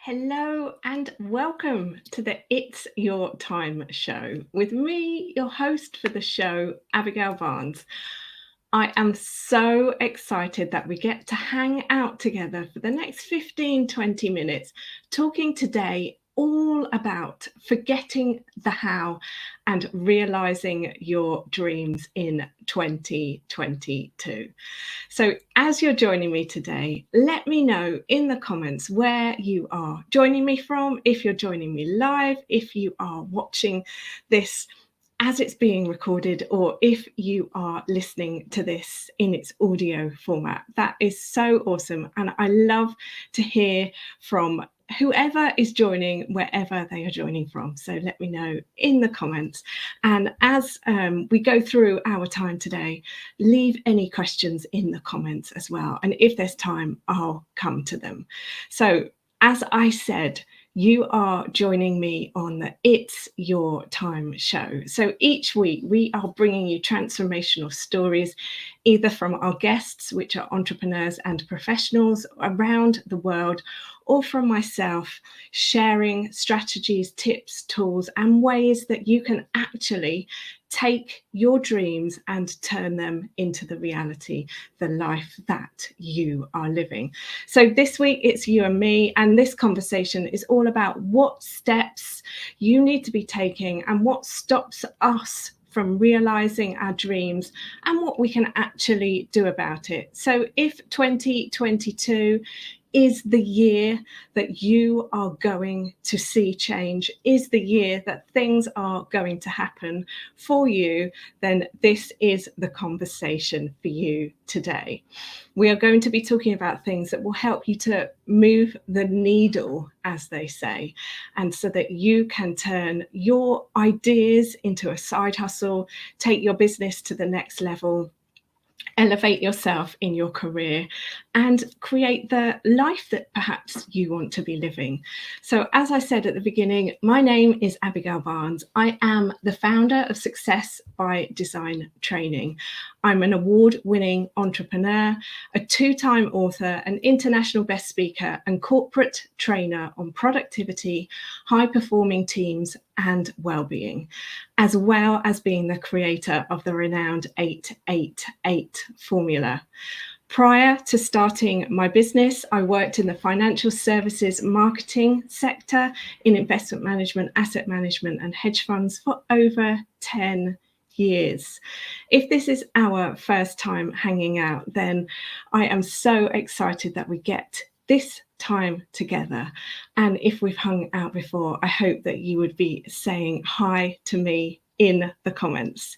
Hello and welcome to the It's Your Time show with me, your host for the show, Abigail Barnes. I am so excited that we get to hang out together for the next 15-20 minutes, talking today all about forgetting the how and realizing your dreams in 2022. So as you're joining me today, let me know in the comments where you are joining me from, if you're joining me live, if you are watching this as it's being recorded, or if you are listening to this in its audio format. That is so awesome. And I love to hear from whoever is joining, wherever they are joining from. So let me know in the comments. And as we go through our time today, leave any questions in the comments as well. And if there's time, I'll come to them. So as I said, you are joining me on the It's Your Time show. So each week we are bringing you transformational stories, either from our guests, which are entrepreneurs and professionals around the world, or from myself, sharing strategies, tips, tools, and ways that you can actually take your dreams and turn them into the reality, the life that you are living. So this week it's you and me, and this conversation is all about what steps you need to be taking and what stops us from realizing our dreams and what we can actually do about it. So if 2022 is the year that you are going to see change, is the year that things are going to happen for you, then this is the conversation for you today. We are going to be talking about things that will help you to move the needle, as they say, and so that you can turn your ideas into a side hustle, take your business to the next level, elevate yourself in your career, and create the life that perhaps you want to be living. So as I said at the beginning, my name is Abigail Barnes. I am the founder of Success by Design Training. I'm an award-winning entrepreneur, a two-time author, an international guest speaker, and corporate trainer on productivity, high-performing teams, and well-being, as well as being the creator of the renowned 888 formula. Prior to starting my business, I worked in the financial services marketing sector in investment management, asset management, and hedge funds for over 10 years. If this is our first time hanging out, then I am so excited that we get this time together. And if we've hung out before, I hope that you would be saying hi to me in the comments.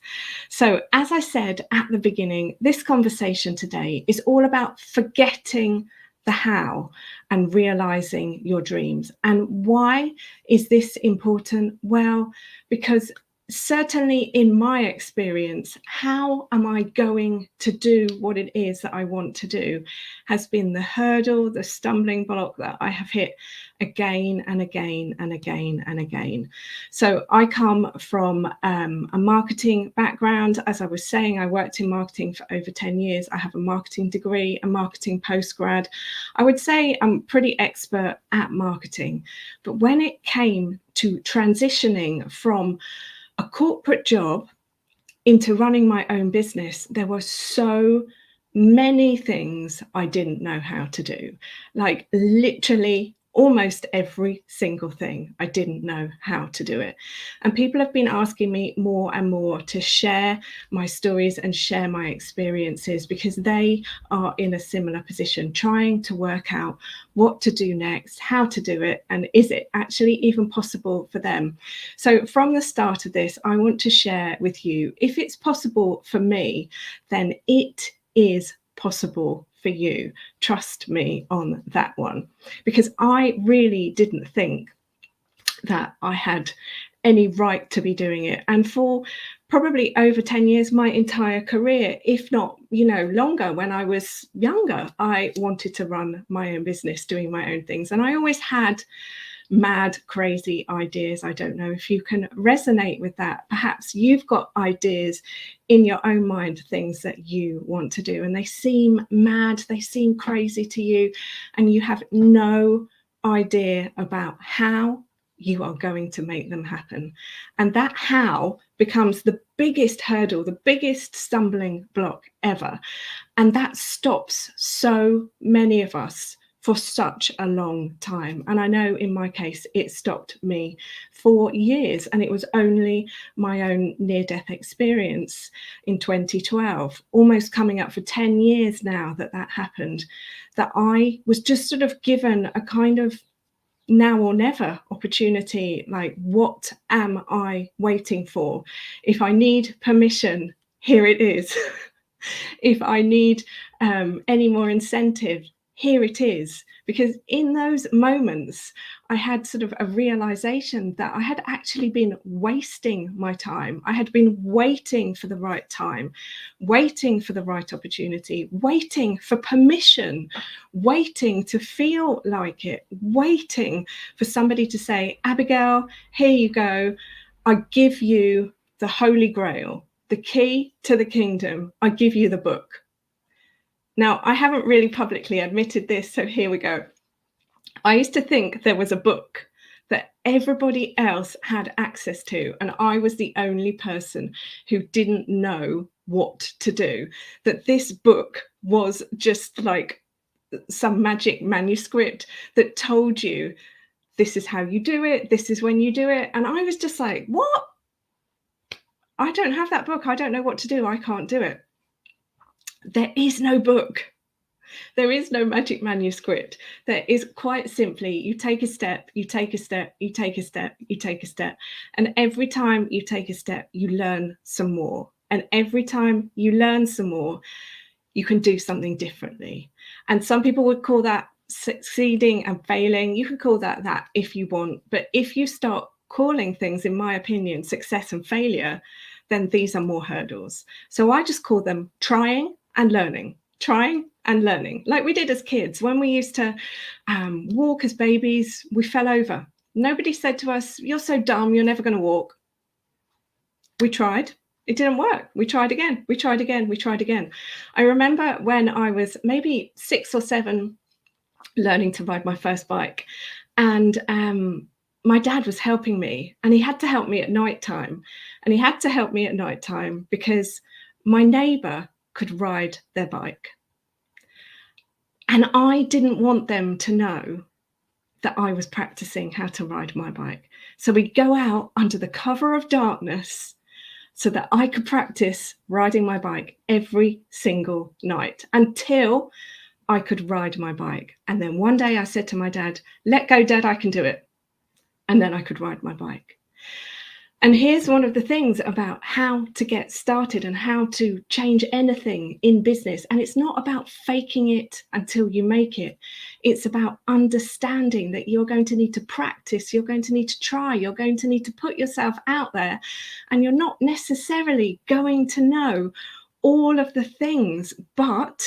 So as I said at the beginning, this conversation today is all about forgetting the how and realizing your dreams. And why is this important? Well, because certainly in my experience, how am I going to do what it is that I want to do has been the hurdle, the stumbling block that I have hit again and again and again and again. So I come from a marketing background. As I was saying, I worked in marketing for over 10 years. I have a marketing degree, a marketing postgrad. I would say I'm pretty expert at marketing. But when it came to transitioning from a corporate job into running my own business, there were so many things I didn't know how to do. Like literally almost every single thing, I didn't know how to do it. And people have been asking me more and more to share my stories and share my experiences because they are in a similar position, trying to work out what to do next, how to do it, and is it actually even possible for them? So from the start of this, I want to share with you, if it's possible for me, then it is possible for you. Trust me on that one, because I really didn't think that I had any right to be doing it. And for probably over 10 years, my entire career, if not, longer, when I was younger, I wanted to run my own business, doing my own things. And I always had mad, crazy ideas. I don't know if you can resonate with that. Perhaps you've got ideas in your own mind, things that you want to do, and they seem mad, they seem crazy to you, and you have no idea about how you are going to make them happen. And that how becomes the biggest hurdle, the biggest stumbling block ever. And that stops so many of us for such a long time. And I know in my case, it stopped me for years. And it was only my own near-death experience in 2012, almost coming up for 10 years now that happened, that I was just sort of given a kind of now or never opportunity. Like, what am I waiting for? If I need permission, here it is. If I need any more incentive, here it is. Because in those moments, I had sort of a realization that I had actually been wasting my time. I had been waiting for the right time, waiting for the right opportunity, waiting for permission, waiting to feel like it, waiting for somebody to say, Abigail, here you go. I give you the Holy Grail, the key to the kingdom. I give you the book. Now, I haven't really publicly admitted this, so here we go. I used to think there was a book that everybody else had access to, and I was the only person who didn't know what to do. That this book was just like some magic manuscript that told you, this is how you do it, this is when you do it. And I was just like, what? I don't have that book. I don't know what to do. I can't do it. There is no book. There is no magic manuscript. There is quite simply, you take a step, you take a step, you take a step, you take a step. And every time you take a step, you learn some more. And every time you learn some more, you can do something differently. And some people would call that succeeding and failing. You can call that if you want. But if you start calling things, in my opinion, success and failure, then these are more hurdles. So I just call them trying and learning, trying and learning. Like we did as kids. When we used to walk as babies, we fell over. Nobody said to us, you're so dumb, you're never going to walk. We tried. It didn't work. We tried again. We tried again. We tried again. I remember when I was maybe 6 or 7 learning to ride my first bike, and my dad was helping me, and he had to help me at night time. And he had to help me at night time because my neighbour could ride their bike. And I didn't want them to know that I was practicing how to ride my bike. So we'd go out under the cover of darkness so that I could practice riding my bike every single night until I could ride my bike. And then one day I said to my dad, let go, Dad, I can do it. And then I could ride my bike. And here's one of the things about how to get started and how to change anything in business. And it's not about faking it until you make it. It's about understanding that you're going to need to practice, you're going to need to try, you're going to need to put yourself out there, and you're not necessarily going to know all of the things, but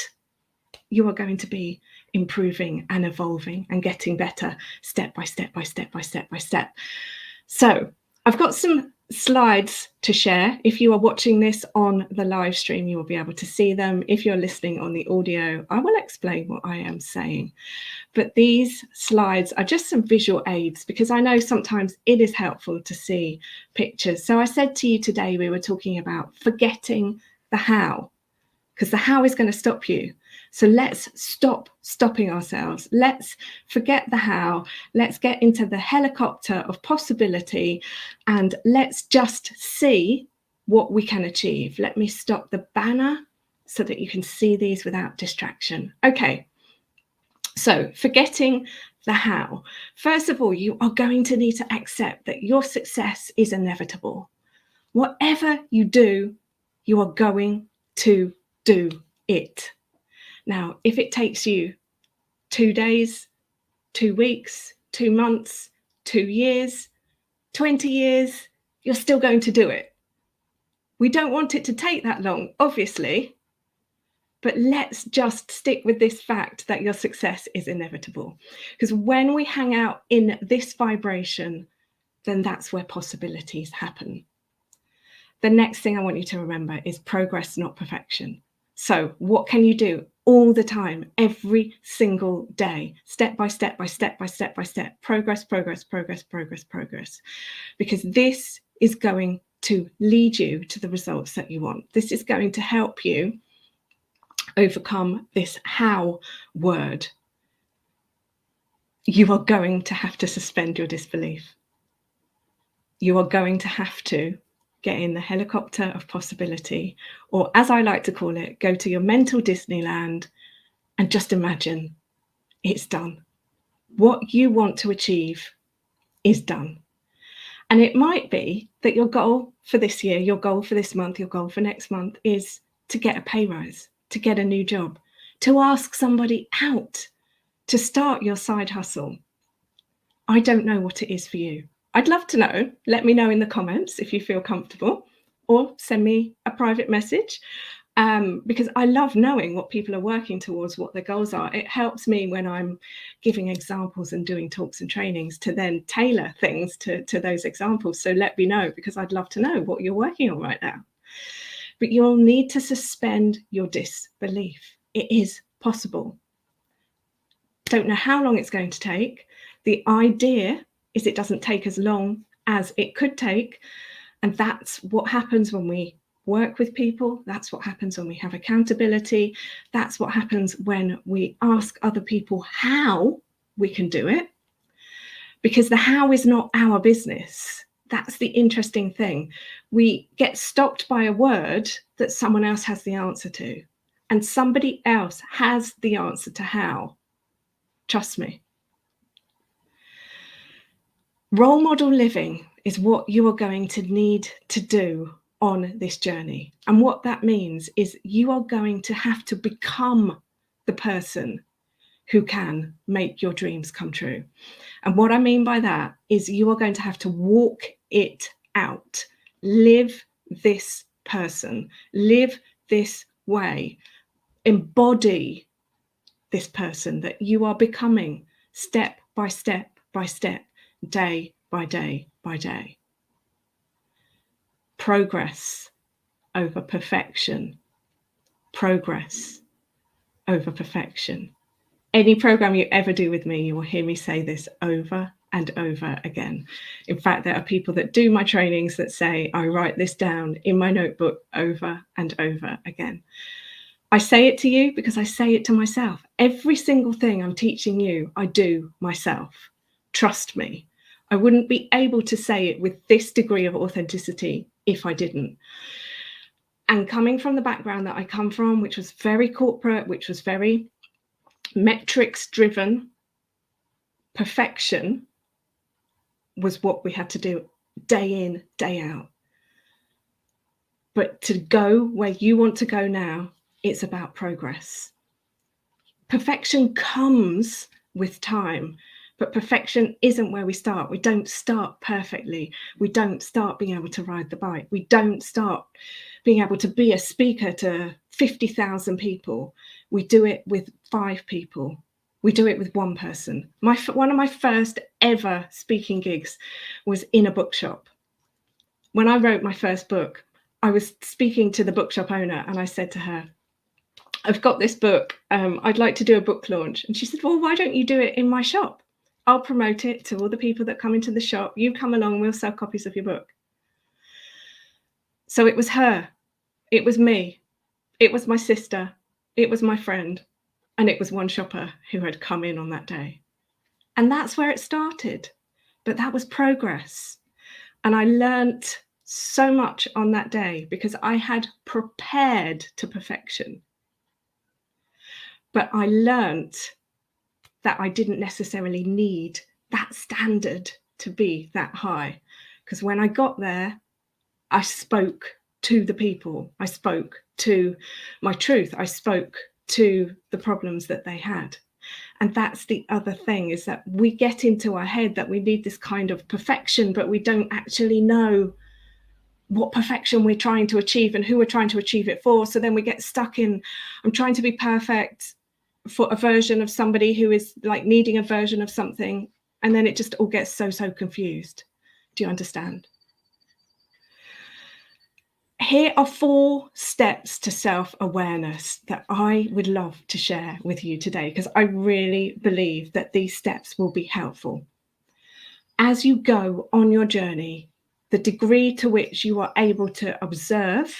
you are going to be improving and evolving and getting better step by step by step by step by step. So I've got some slides to share. If you are watching this on the live stream, you will be able to see them. If you're listening on the audio, I will explain what I am saying. But these slides are just some visual aids because I know sometimes it is helpful to see pictures. So I said to you today, we were talking about forgetting the how, because the how is going to stop you. So let's stop stopping ourselves. Let's forget the how. Let's get into the helicopter of possibility and let's just see what we can achieve. Let me stop the banner so that you can see these without distraction. Okay, so forgetting the how. First of all, you are going to need to accept that your success is inevitable. Whatever you do, you are going to do it. Now, if it takes you 2 days, 2 weeks, 2 months, 2 years, 20 years, you're still going to do it. We don't want it to take that long, obviously, but let's just stick with this fact that your success is inevitable. Because when we hang out in this vibration, then that's where possibilities happen. The next thing I want you to remember is progress, not perfection. So what can you do? all the time, every single day, step by step by step by step by step, progress, progress, progress, progress, progress, because this is going to lead you to the results that you want. This is going to help you overcome this how word. You are going to have to suspend your disbelief. You are going to have to get in the helicopter of possibility, or as I like to call it, go to your mental Disneyland and just imagine it's done. What you want to achieve is done. And it might be that your goal for this year, your goal for this month, your goal for next month is to get a pay rise, to get a new job, to ask somebody out, to start your side hustle. I don't know what it is for you. I'd love to know. Let me know in the comments if you feel comfortable, or send me a private message, because I love knowing what people are working towards, what their goals are. It helps me when I'm giving examples and doing talks and trainings to then tailor things to those examples. So let me know, because I'd love to know what you're working on right now. But you'll need to suspend your disbelief. It is possible. Don't know how long it's going to take. The idea is it doesn't take as long as it could take. And that's what happens when we work with people. That's what happens when we have accountability. That's what happens when we ask other people how we can do it. Because the how is not our business. That's the interesting thing. We get stopped by a word that someone else has the answer to. And somebody else has the answer to how. Trust me. Role model living is what you are going to need to do on this journey. And what that means is you are going to have to become the person who can make your dreams come true. And what I mean by that is you are going to have to walk it out, live this person, live this way, embody this person that you are becoming step by step by step, day by day by day. Progress over perfection. Progress over perfection. Any program you ever do with me, you will hear me say this over and over again. In fact, there are people that do my trainings that say, I write this down in my notebook over and over again. I say it to you because I say it to myself. Every single thing I'm teaching you, I do myself. Trust me. I wouldn't be able to say it with this degree of authenticity if I didn't. And coming from the background that I come from, which was very corporate, which was very metrics driven, perfection was what we had to do day in, day out. But to go where you want to go now, it's about progress. Perfection comes with time, but perfection isn't where we start. We don't start perfectly. We don't start being able to ride the bike. We don't start being able to be a speaker to 50,000 people. We do it with 5 people. We do it with 1 person. One of my first ever speaking gigs was in a bookshop. When I wrote my first book, I was speaking to the bookshop owner and I said to her, I've got this book. I'd like to do a book launch. And she said, well, why don't you do it in my shop? I'll promote it to all the people that come into the shop. You come along, we'll sell copies of your book. So it was her. It was me. It was my sister. It was my friend. And it was one shopper who had come in on that day. And that's where it started. But that was progress. And I learnt so much on that day because I had prepared to perfection. But I learnt that I didn't necessarily need that standard to be that high. Because when I got there, I spoke to the people. I spoke to my truth. I spoke to the problems that they had. And that's the other thing, is that we get into our head that we need this kind of perfection, but we don't actually know what perfection we're trying to achieve and who we're trying to achieve it for. So then we get stuck in, I'm trying to be perfect for a version of somebody who is like needing a version of something. And then it just all gets so confused. Do you understand? Here are 4 steps to self-awareness that I would love to share with you today, because I really believe that these steps will be helpful. As you go on your journey, the degree to which you are able to observe,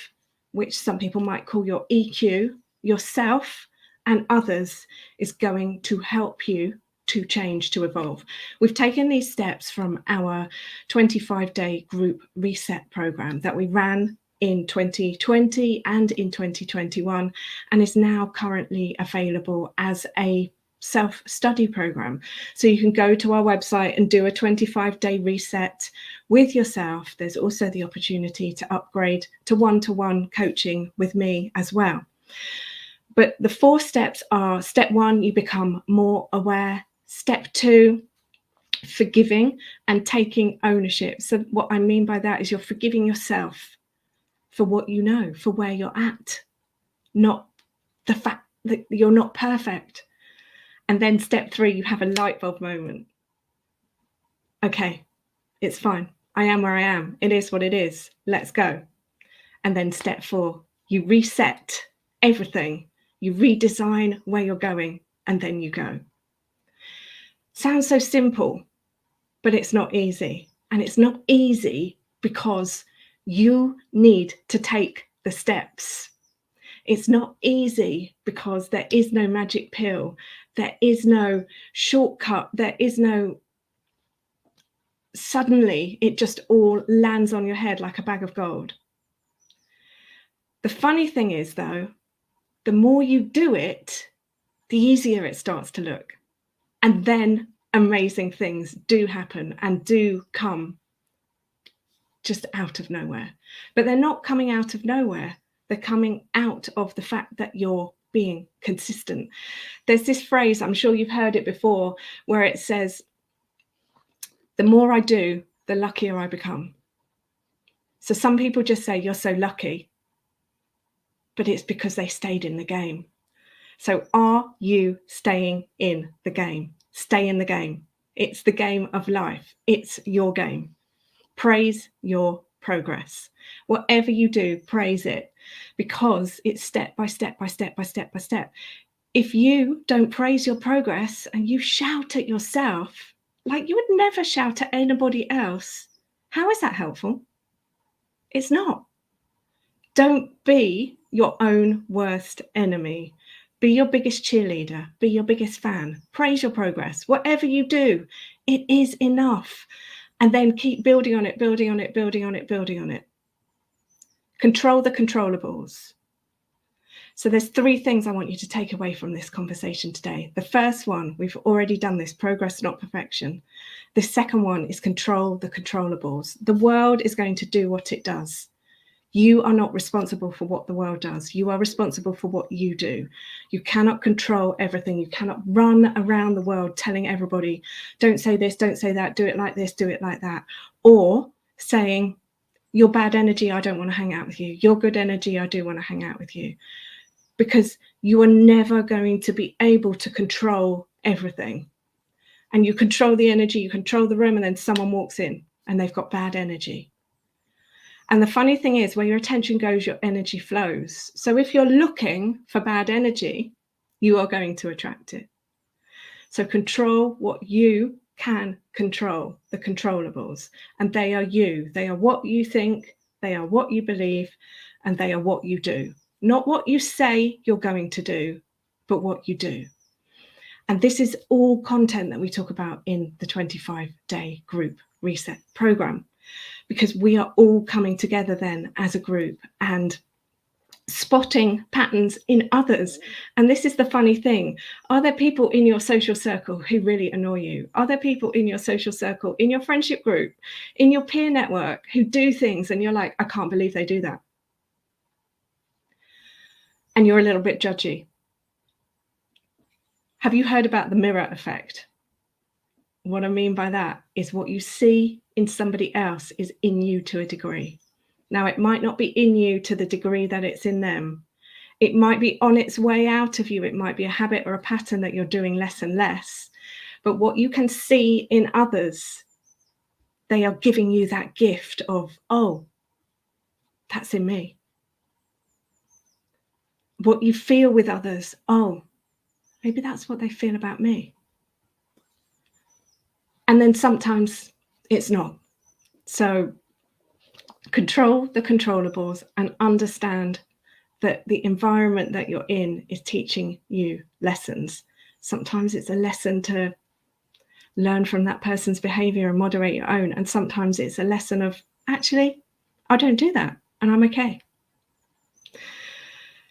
which some people might call your EQ, yourself and others, is going to help you to change, to evolve. We've taken these steps from our 25-day group reset program that we ran in 2020 and in 2021, and is now currently available as a self-study program. So you can go to our website and do a 25-day reset with yourself. There's also the opportunity to upgrade to one-to-one coaching with me as well. But the 4 steps are: step 1, you become more aware. Step 2, forgiving and taking ownership. So what I mean by that is you're forgiving yourself for what you know, for where you're at, not the fact that you're not perfect. And then step 3, you have a light bulb moment. Okay, it's fine. I am where I am. It is what it is. Let's go. And then step 4, you reset everything. You redesign where you're going, and then you go. Sounds so simple, but it's not easy. And it's not easy because you need to take the steps. It's not easy because there is no magic pill. There is no shortcut. There is no suddenly it just all lands on your head like a bag of gold. The funny thing is, though, the more you do it, the easier it starts to look. And then amazing things do happen and do come just out of nowhere. But they're not coming out of nowhere. They're coming out of the fact that you're being consistent. There's this phrase, I'm sure you've heard it before, where it says, the more I do, the luckier I become. So some people just say, you're so lucky, but it's because they stayed in the game. So are you staying in the game? Stay in the game. It's the game of life. It's your game. Praise your progress. Whatever you do, praise it, because it's step by step by step by step by step. If you don't praise your progress and you shout at yourself like you would never shout at anybody else, how is that helpful? It's not. Don't be your own worst enemy. Be your biggest cheerleader. Be your biggest fan. Praise your progress. Whatever you do, it is enough. And then keep building on it, building on it, building on it, building on it. Control the controllables. So there's 3 things I want you to take away from this conversation today. The first one, we've already done this: progress, not perfection. The second one is control the controllables. The world is going to do what it does. You are not responsible for what the world does. You are responsible for what you do. You cannot control everything. You cannot run around the world telling everybody, don't say this, don't say that, do it like this, do it like that. Or saying, you're bad energy, I don't want to hang out with you. You're good energy, I do want to hang out with you. Because you are never going to be able to control everything. And you control the energy, you control the room, and then someone walks in and they've got bad energy. And the funny thing is, where your attention goes, your energy flows. So if you're looking for bad energy, you are going to attract it. So control what you can control, the controllables. And they are you. They are what you think, they are what you believe, and they are what you do. Not what you say you're going to do, but what you do. And this is all content that we talk about in the 25-day group reset program, because we are all coming together then as a group and spotting patterns in others. And this is the funny thing. Are there people in your social circle who really annoy you? Are there people in your social circle, in your friendship group, in your peer network who do things and you're like, I can't believe they do that? And you're a little bit judgy. Have you heard about the mirror effect? What I mean by that is what you see in somebody else is in you to a degree. Now, it might not be in you to the degree that it's in them. It might be on its way out of you. It might be a habit or a pattern that you're doing less and less. But what you can see in others, they are giving you that gift of, oh, that's in me. what you feel with others. Oh, maybe that's what they feel about me. And then sometimes it's not. So control the controllables and understand that the environment that you're in is teaching you lessons. Sometimes it's a lesson to learn from that person's behavior and moderate your own. And sometimes it's a lesson of, actually, I don't do that and I'm okay.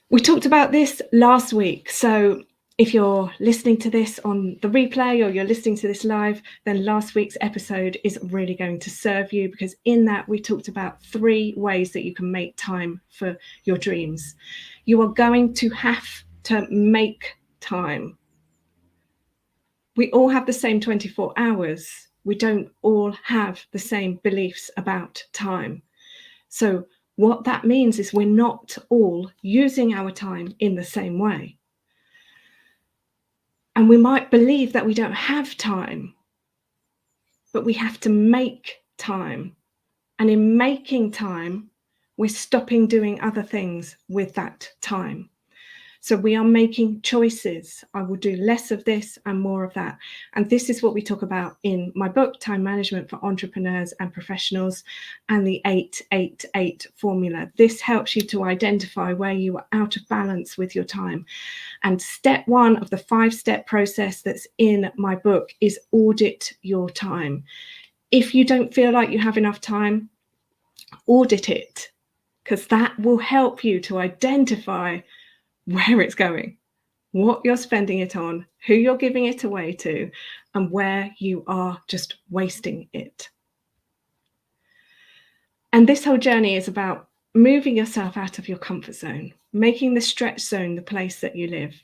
We talked about this last week. So if you're listening to this on the replay or you're listening to this live, then last week's episode is really going to serve you, because in that we talked about 3 ways that you can make time for your dreams. You are going to have to make time. We all have the same 24 hours. We don't all have the same beliefs about time. So what that means is we're not all using our time in the same way. And we might believe that we don't have time, but we have to make time. And in making time, we're stopping doing other things with that time. So we are making choices. I will do less of this and more of that. And this is what we talk about in my book, Time Management for Entrepreneurs and Professionals, and the 888 formula. This helps you to identify where you are out of balance with your time. And step 1 of the 5-step process that's in my book is audit your time. If you don't feel like you have enough time, audit it, because that will help you to identify where it's going, what you're spending it on, who you're giving it away to, and where you are just wasting it. And this whole journey is about moving yourself out of your comfort zone, making the stretch zone the place that you live,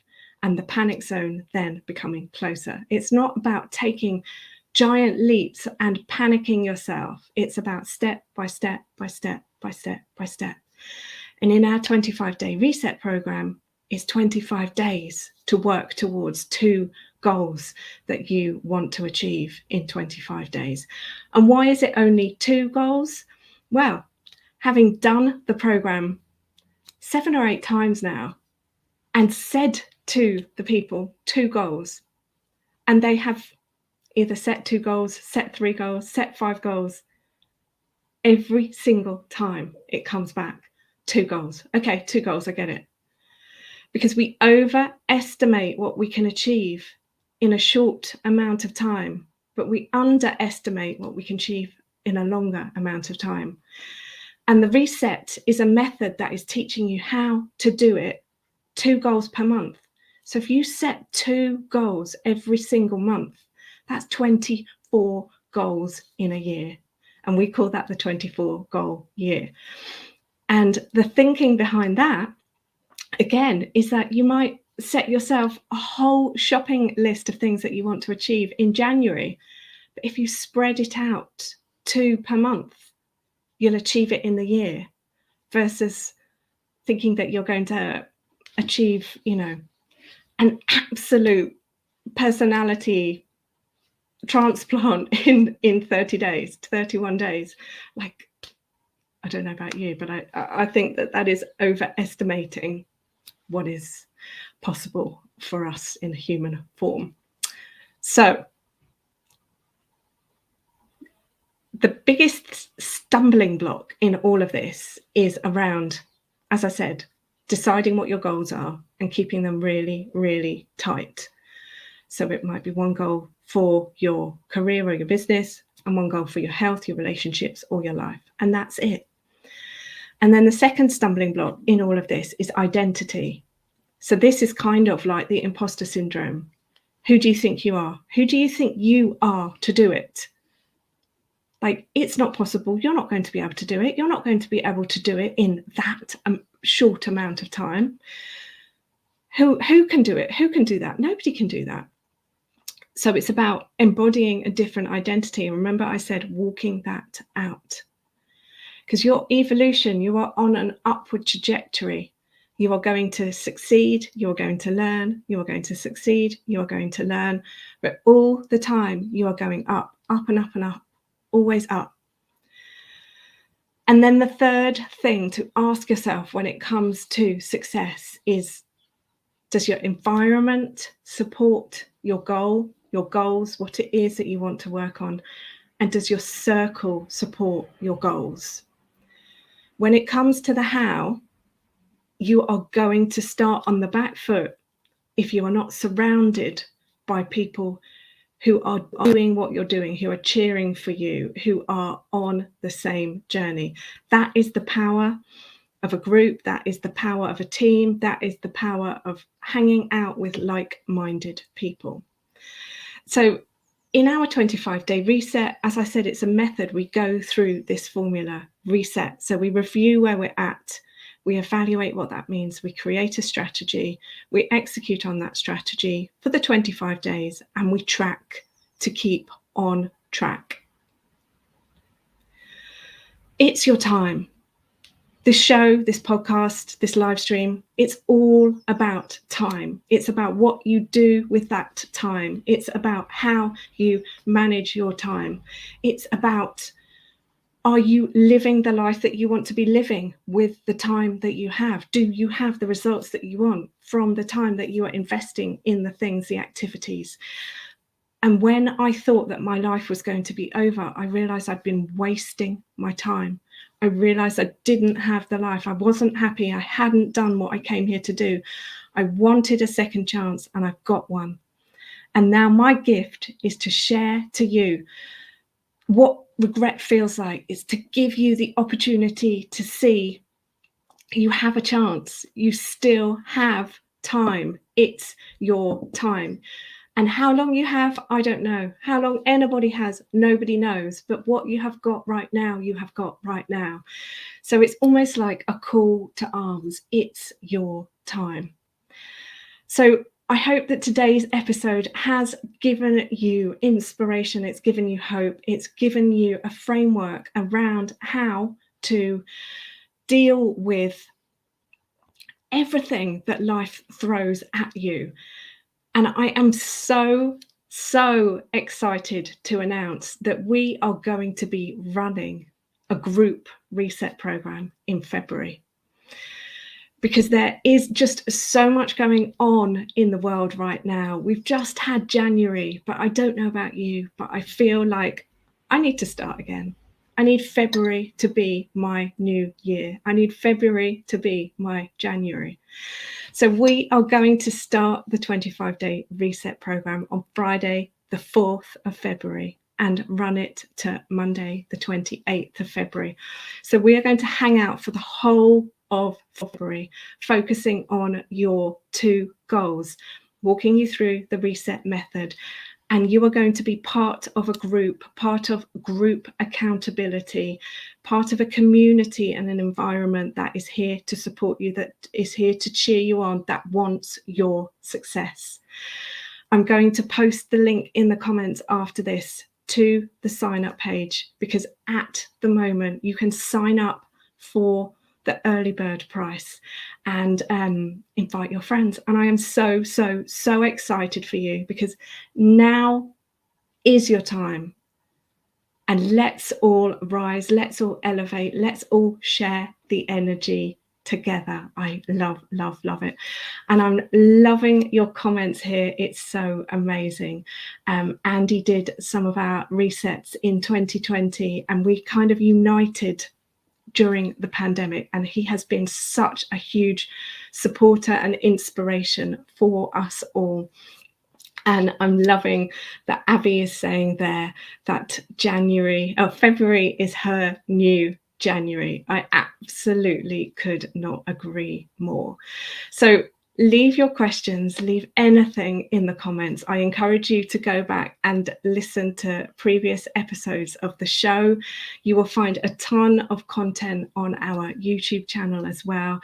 and the panic zone then becoming closer. It's not about taking giant leaps and panicking yourself. It's about step by step by step by step by step. And in our 25-day reset program, it's 25 days to work towards 2 goals that you want to achieve in 25 days. And why is it only 2 goals? Well, having done the program 7 or 8 times now and said to the people 2 goals, and they have either set 2 goals, set 3 goals, set 5 goals, every single time it comes back, 2 goals. Okay, 2 goals, I get it. Because we overestimate what we can achieve in a short amount of time, but we underestimate what we can achieve in a longer amount of time. And the reset is a method that is teaching you how to do it 2 goals per month. So if you set 2 goals every single month, that's 24 goals in a year. And we call that the 24 goal year. And the thinking behind that, again, is that you might set yourself a whole shopping list of things that you want to achieve in January. But if you spread it out 2 per month, you'll achieve it in the year, versus thinking that you're going to achieve, an absolute personality transplant in 30 days, 31 days. Like, I don't know about you, but I think that is overestimating what is possible for us in human form. So the biggest stumbling block in all of this is around, as I said, deciding what your goals are and keeping them really, really tight. So it might be 1 goal for your career or your business, and 1 goal for your health, your relationships, or your life. And that's it. And then the second stumbling block in all of this is identity. So this is kind of like the imposter syndrome. Who do you think you are? Who do you think you are to do it? Like, it's not possible. You're not going to be able to do it. You're not going to be able to do it in that short amount of time. Who can do it? Who can do that? Nobody can do that. So it's about embodying a different identity. And remember, I said walking that out. Because your evolution, you are on an upward trajectory. You are going to succeed, you are going to learn, you are going to succeed, you are going to learn. But all the time, you are going up, up and up and up, always up. And then the third thing to ask yourself when it comes to success is, does your environment support your goals, what it is that you want to work on? And does your circle support your goals? When it comes to the how, you are going to start on the back foot if you are not surrounded by people who are doing what you're doing, who are cheering for you, who are on the same journey. That is the power of a group. That is the power of a team. That is the power of hanging out with like-minded people. So in our 25-day reset, as I said, it's a method. We go through this formula, reset. So we review where we're at. We evaluate what that means. We create a strategy. We execute on that strategy for the 25 days, and we track to keep on track. It's your time. This show, this podcast, this live stream, it's all about time. It's about what you do with that time. It's about how you manage your time. It's about, are you living the life that you want to be living with the time that you have? Do you have the results that you want from the time that you are investing in the things, the activities? And when I thought that my life was going to be over, I realized I'd been wasting my time. I realized I didn't have the life. I wasn't happy. I hadn't done what I came here to do. I wanted a second chance, and I've got one. And now my gift is to share to you what regret feels like. It's to give you the opportunity to see you have a chance. You still have time. It's your time. And how long you have, I don't know. How long anybody has, nobody knows. But what you have got right now, you have got right now. So it's almost like a call to arms. It's your time. So I hope that today's episode has given you inspiration. It's given you hope. It's given you a framework around how to deal with everything that life throws at you. And I am so excited to announce that we are going to be running a group reset program in February, because there is just so much going on in the world right now. We've just had January, but I don't know about you, but I feel like I need to start again. I need February to be my new year. I need February to be my January. So we are going to start the 25-day reset program on Friday, the 4th of February, and run it to Monday, the 28th of February. So we are going to hang out for the whole of February, focusing on your 2 goals, walking you through the reset method. And you are going to be part of a group, part of group accountability, part of a community and an environment that is here to support you, that is here to cheer you on, that wants your success. I'm going to post the link in the comments after this to the sign up page, because at the moment you can sign up for the early bird price and invite your friends. And I am so excited for you, because now is your time. And let's all rise, let's all elevate, let's all share the energy together. I love it. And I'm loving your comments here. It's so amazing. Andy did some of our resets in 2020, and we kind of united during the pandemic, and he has been such a huge supporter and inspiration for us all. And I'm loving that Abby is saying there that February is her new January. I absolutely could not agree more. So leave your questions, leave anything in the comments. I encourage you to go back and listen to previous episodes of the show. You will find a ton of content on our YouTube channel as well.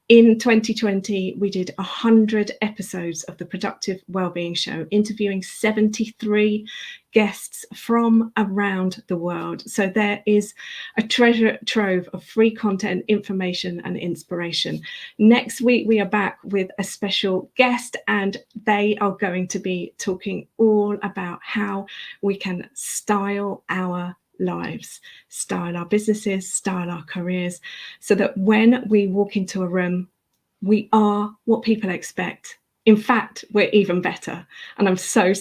In 2020, we did 100 episodes of the Productive Wellbeing Show, interviewing 73 guests from around the world. So there is a treasure trove of free content, information, and inspiration. Next week, we are back with a special guest, and they are going to be talking all about how we can style our lives, style our businesses, style our careers, so that when we walk into a room, we are what people expect. In fact, we're even better. And I'm so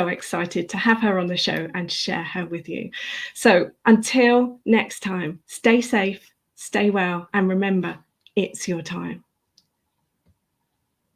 excited to have her on the show and share her with you. So until next time, stay safe, stay well, and remember, it's your time.